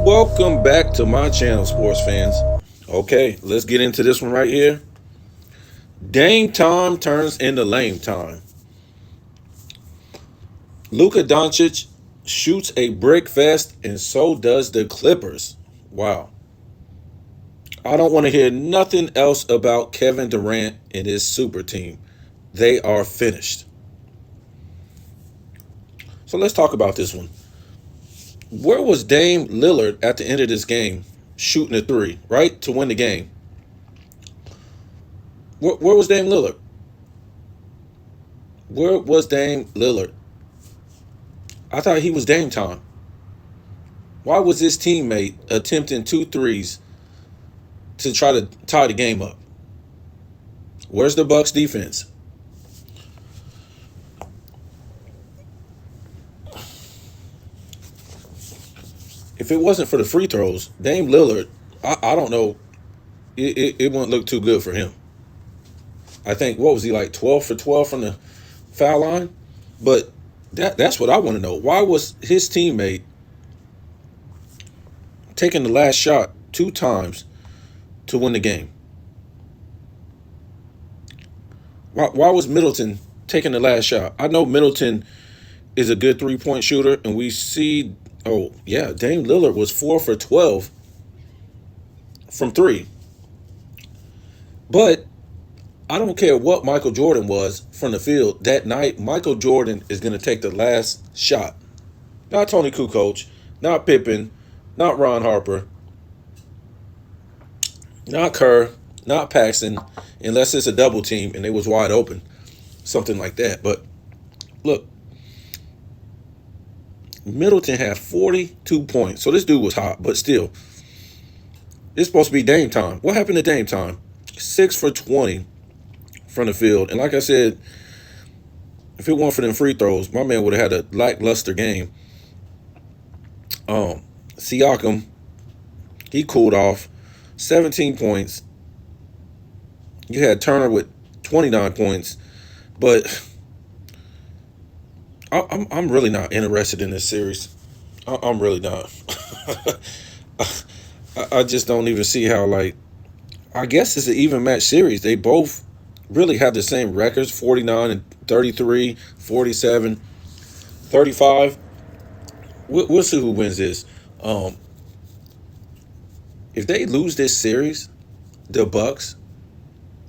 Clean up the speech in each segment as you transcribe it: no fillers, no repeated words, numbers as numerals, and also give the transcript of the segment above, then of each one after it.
Welcome back to my channel, sports fans. Okay, let's get into this one right here. Dame time turns into lame time. Luka Doncic shoots a brick fest, and so does the Clippers. Wow. I don't want to hear nothing else about Kevin Durant and his super team. They are finished. So let's talk about this one. Where was Dame Lillard at the end of this game shooting a three, right? To win the game. Where was Dame Lillard? Where was Dame Lillard? I thought he was Dame time. Why was his teammate attempting two threes to try to tie the game up? Where's the Bucks defense? If it wasn't for the free throws, Dame Lillard, I don't know, it wouldn't look too good for him. I think, what was he, like 12 for 12 from the foul line? But that's what I want to know. Why was his teammate taking the last shot two times to win the game? Why was Middleton taking the last shot? I know Middleton is a good three-point shooter, and we see, oh, yeah, Dame Lillard was 4 for 12 from three. But I don't care what Michael Jordan was from the field that night. Michael Jordan is going to take the last shot. Not Tony Kukoc, not Pippen, not Ron Harper, not Kerr, not Paxson, unless it's a double team and it was wide open, something like that. But look, Middleton had 42 points. So this dude was hot, but still, it's supposed to be Dame time. What happened to Dame time? 6 for 20 from the field. And like I said, if it weren't for them free throws, my man would have had a lackluster game. Siakam, he cooled off. 17 points. You had Turner with 29 points. But I'm really not interested in this series. I'm really not. I just don't even see how, like, I guess it's an even match series. They both really have the same records, 49 and 33, 47, 35. We'll see who wins this. If they lose this series, the Bucks,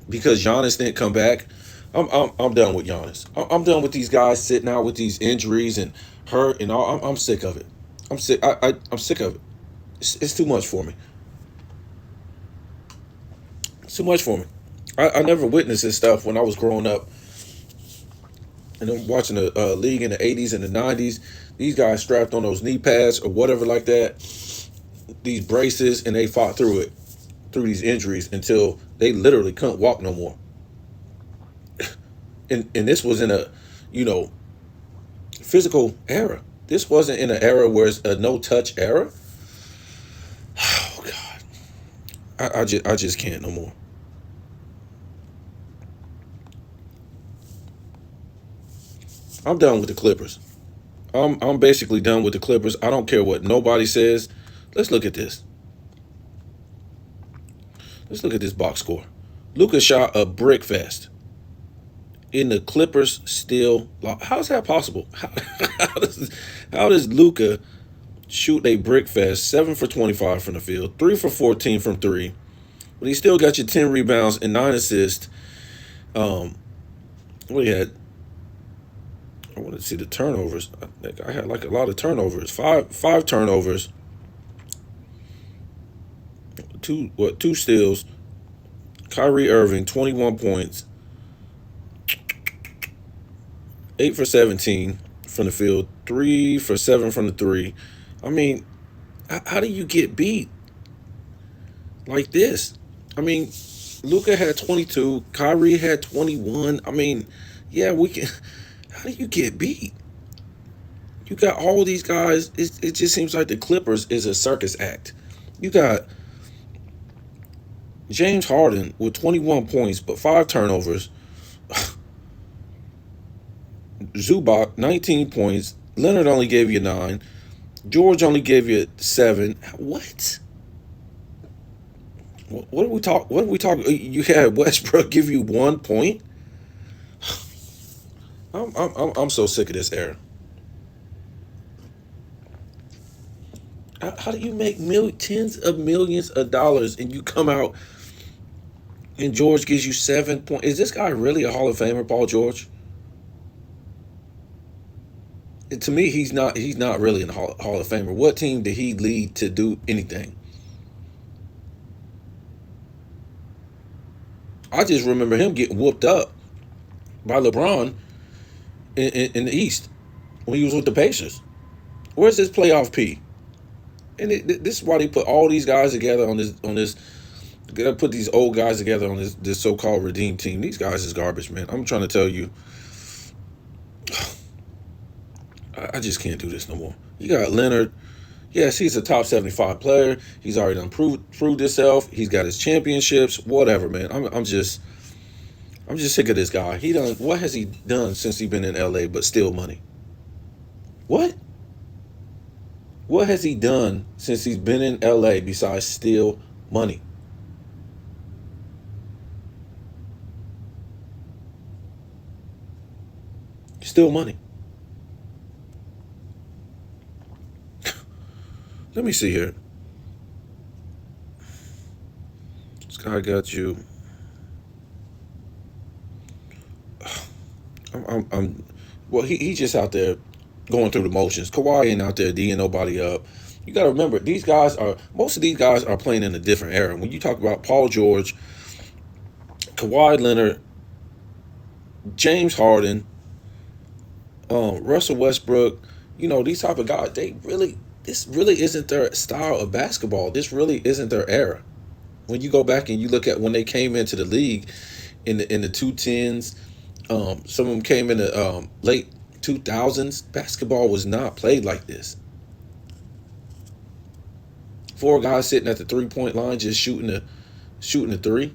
because Giannis didn't come back, I'm done with Giannis. I'm done with these guys sitting out with these injuries and hurt and all. I'm sick of it. I'm sick. I'm sick of it. It's too much for me. It's too much for me. I never witnessed this stuff when I was growing up. And I'm watching the league in the 80s and the 90s. These guys strapped on those knee pads or whatever like that, these braces, and they fought through it, through these injuries until they literally couldn't walk no more. And this was in a, physical era. This wasn't in an era where it's a no-touch era. Oh, God. I just can't no more. I'm done with the Clippers. I'm basically done with the Clippers. I don't care what nobody says. Let's look at this. Let's look at this box score. Luka shot a brick fest. And the Clippers still lost. How's that possible? How does Luka shoot a brick fest? 7 for 25 from the field, 3 for 14 from three, but he still got you 10 rebounds and 9 assists. What he had? I want to see the turnovers. I had like a lot of turnovers. Five turnovers. Two steals. Kyrie Irving, 21 points. 8 for 17 from the field. 3 for 7 from the three. I mean, how do you get beat like this? I mean, Luka had 22. Kyrie had 21. I mean, yeah, we can. How do you get beat? You got all these guys. It just seems like the Clippers is a circus act. You got James Harden with 21 points, but 5 turnovers. Zubac, 19 points. Leonard only gave you 9. George only gave you 7. What? What are we talk? What are we talking? You had Westbrook give you 1 point. I'm so sick of this era. How do you make tens of millions of dollars and you come out and George gives you 7 points? Is this guy really a Hall of Famer, Paul George? To me, he's not. He's not really a Hall of Famer. What team did he lead to do anything? I just remember him getting whooped up by LeBron in the East when he was with the Pacers. Where's his playoff P? And this is why they put all these guys together on this. They gotta put these old guys together on this so-called redeem team. These guys is garbage, man. I'm trying to tell you, I just can't do this no more. You got Leonard. Yes, he's a top 75 player. He's already done proved himself. He's got his championships. Whatever, man. I'm just sick of this guy. What has he done since he's been in LA but steal money? What? What has he done since he's been in LA besides steal money? Steal money. Let me see here. This guy got you. Well, he's just out there going through the motions. Kawhi ain't out there D'ing nobody up. You got to remember, most of these guys are playing in a different era. When you talk about Paul George, Kawhi Leonard, James Harden, Russell Westbrook, these type of guys, this really isn't their style of basketball. This really isn't their era. When you go back and you look at when they came into the league in the 2010s, some of them came in the late 2000s. Basketball was not played like this. 4 guys sitting at the 3-point line just shooting the three.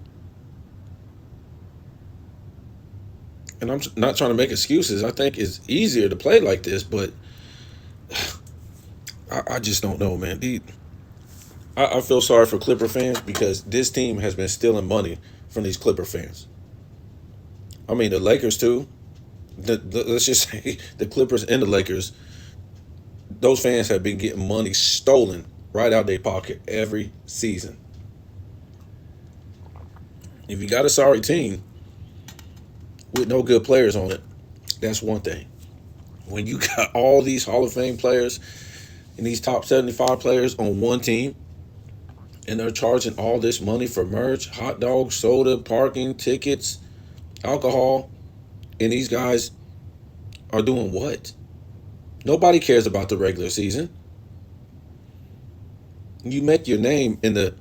And I'm not trying to make excuses. I think it's easier to play like this, but I just don't know, man. I feel sorry for Clipper fans because this team has been stealing money from these Clipper fans. I mean, the Lakers too. Let's just say the Clippers and the Lakers, those fans have been getting money stolen right out their pocket every season. If you got a sorry team with no good players on it, that's one thing. When you got all these Hall of Fame players and these top 75 players on one team, and they're charging all this money for merch, hot dogs, soda, parking, tickets, alcohol, and these guys are doing what? Nobody cares about the regular season. You make your name in the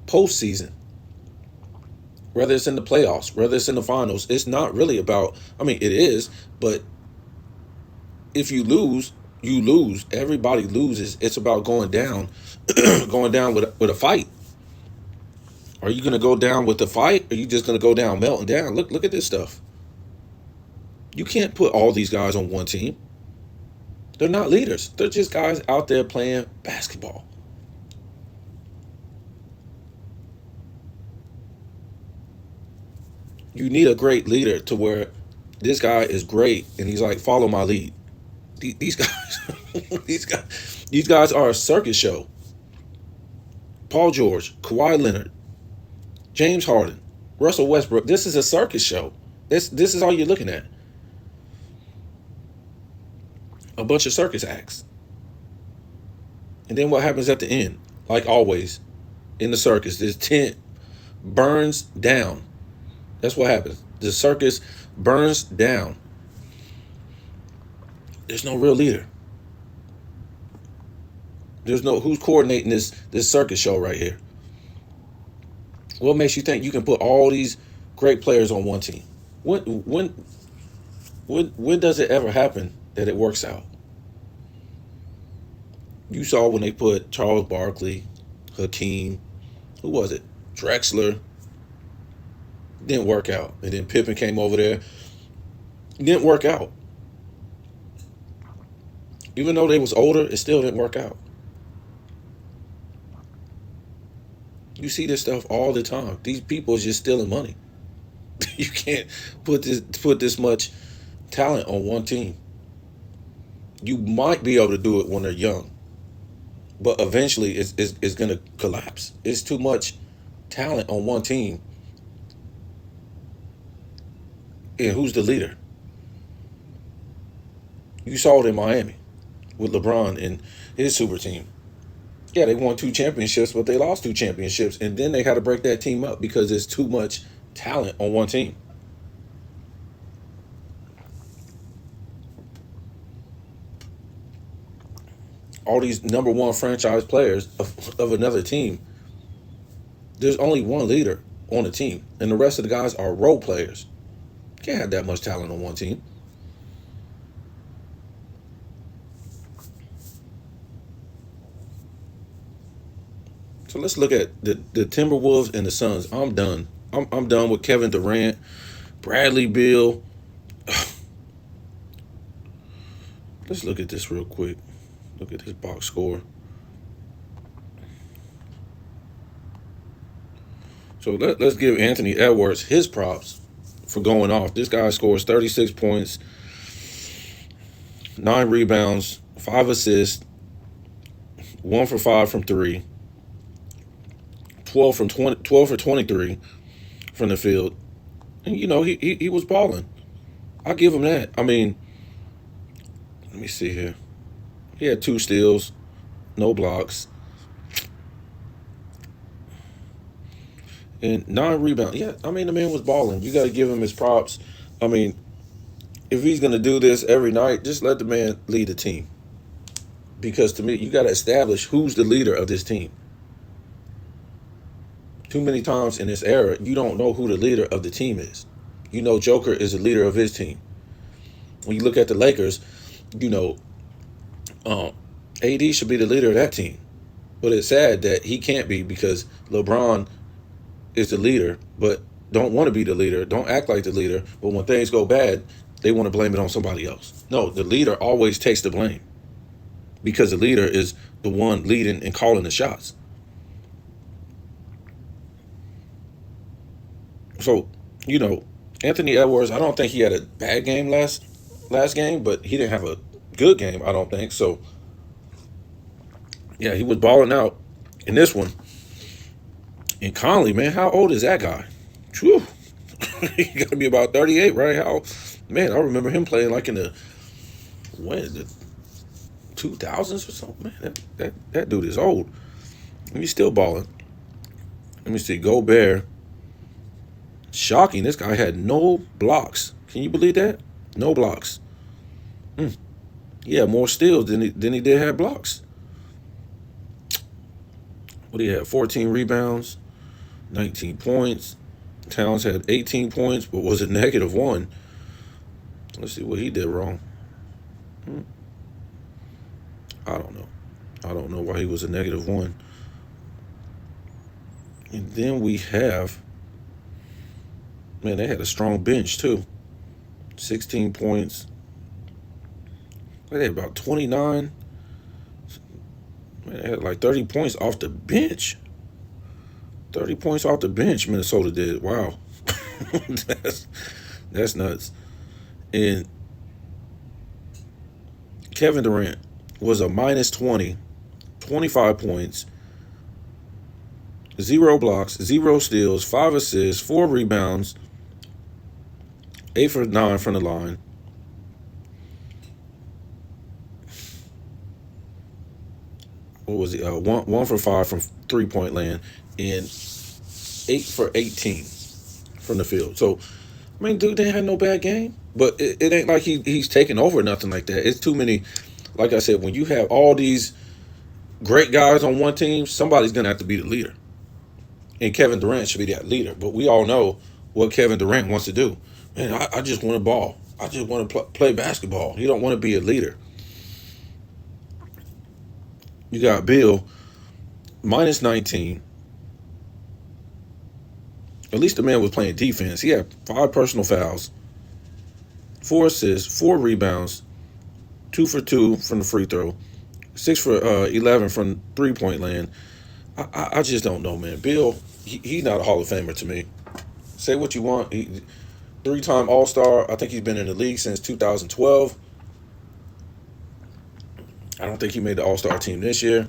postseason, whether it's in the playoffs, whether it's in the finals. It's not really about, it is, but if you lose, you lose. Everybody loses. It's about going down, going down with a fight. Are you going to go down with the fight? Or are you just going to go down melting down? Look at this stuff. You can't put all these guys on one team. They're not leaders. They're just guys out there playing basketball. You need a great leader to where this guy is great and he's like, follow my lead. These guys, these guys are a circus show. Paul George, Kawhi Leonard, James Harden, Russell Westbrook. This is a circus show. This is all you're looking at. A bunch of circus acts. And then what happens at the end? Like always, in the circus, this tent burns down. That's what happens. The circus burns down. There's no real leader. There's no who's coordinating this circus show right here. What makes you think you can put all these great players on one team? When does it ever happen that it works out? You saw when they put Charles Barkley, Hakeem, who was it? Drexler. Didn't work out. And then Pippen came over there. Didn't work out. Even though they was older, it still didn't work out. You see this stuff all the time. These people is just stealing money. You can't put this much talent on one team. You might be able to do it when they're young, but eventually it's going to collapse. It's too much talent on one team. And who's the leader? You saw it in Miami with LeBron and his super team. Yeah, they won 2 championships, but they lost 2 championships. And then they had to break that team up because there's too much talent on one team. All these number one franchise players of another team, there's only one leader on the team. And the rest of the guys are role players. You can't have that much talent on one team. So let's look at the Timberwolves and the Suns. I'm done. I'm done with Kevin Durant, Bradley Beal. Let's look at this real quick. Look at this box score. So let's give Anthony Edwards his props for going off. This guy scores 36 points, 9 rebounds, 5 assists, 1 for 5 from 3. 12 for 23 from the field. And, he was balling. I'll give him that. I mean, let me see here. He had 2 steals, no blocks, and 9 rebounds. Yeah, I mean, the man was balling. You got to give him his props. I mean, if he's going to do this every night, just let the man lead the team. Because to me, you got to establish who's the leader of this team. Too many times in this era, you don't know who the leader of the team is. You know Joker is the leader of his team. When you look at the Lakers, AD should be the leader of that team. But it's sad that he can't be because LeBron is the leader, but don't want to be the leader, don't act like the leader. But when things go bad, they want to blame it on somebody else. No, the leader always takes the blame because the leader is the one leading and calling the shots. So, Anthony Edwards, I don't think he had a bad game last game, but he didn't have a good game, I don't think. So, yeah, he was balling out in this one. And Conley, man, how old is that guy? Whew. He got to be about 38, right? Man, I remember him playing like in the 2000s or something. Man, that dude is old. And he's still balling. Let me see, Gobert. Shocking, this guy had no blocks. Can you believe that? No blocks. He had more steals than he did have blocks. What do you have? 14 rebounds, 19 points. Towns had 18 points, but was a -1. Let's see what he did wrong. I don't know. I don't know why he was a -1. And then we have, man, they had a strong bench too. 16 points. They had about 29. Man, they had like 30 points off the bench. 30 points off the bench, Minnesota did. Wow. that's nuts. And Kevin Durant was a -20, 25 points, 0 blocks, 0 steals, 5 assists, 4 rebounds, 8 for 9 from the line. What was he? 1 for 5 from 3-point land, and 8 for 18 from the field. So, I mean, dude didn't have no bad game, but it ain't like he's taking over or nothing like that. It's too many. Like I said, when you have all these great guys on one team, somebody's gonna have to be the leader. And Kevin Durant should be that leader. But we all know what Kevin Durant wants to do. Man, I just want to ball. I just want to play basketball. He don't want to be a leader. You got Bill, -19. At least the man was playing defense. He had 5 personal fouls, 4 assists, 4 rebounds, 2 for 2 from the free throw, 6 for 11 from 3-point land. I just don't know, man. Bill, he's not a Hall of Famer to me. Say what you want. 3-time All-Star. I think he's been in the league since 2012. I don't think he made the All-Star team this year.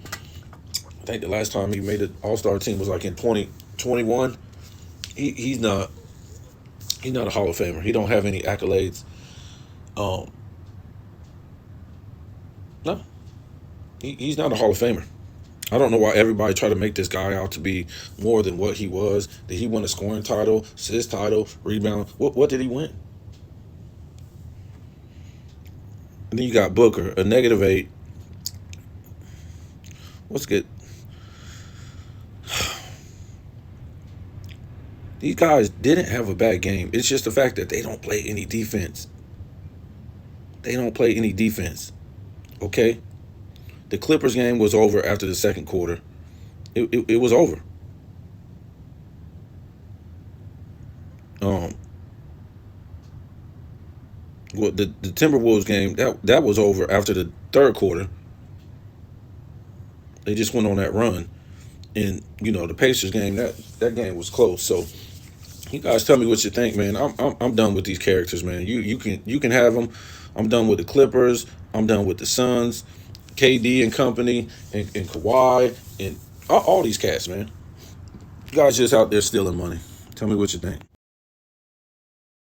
I think the last time he made the All-Star team was like in 2021. He's not a Hall of Famer. He don't have any accolades. No, he's not a Hall of Famer. I don't know why everybody try to make this guy out to be more than what he was. Did he win a scoring title, assist title, rebound? What did he win? And then you got Booker, a -8. What's good? These guys didn't have a bad game. It's just the fact that they don't play any defense. They don't play any defense. Okay? The Clippers game was over after the second quarter. It was over. Um, the Timberwolves game that was over after the third quarter. They just went on that run, and the Pacers game that game was close. So you guys tell me what you think, man. I'm done with these characters, man. You can have them. I'm done with the Clippers. I'm done with the Suns, KD and company, and Kawhi, and all these cats, man. You guys just out there stealing money. Tell me what you think.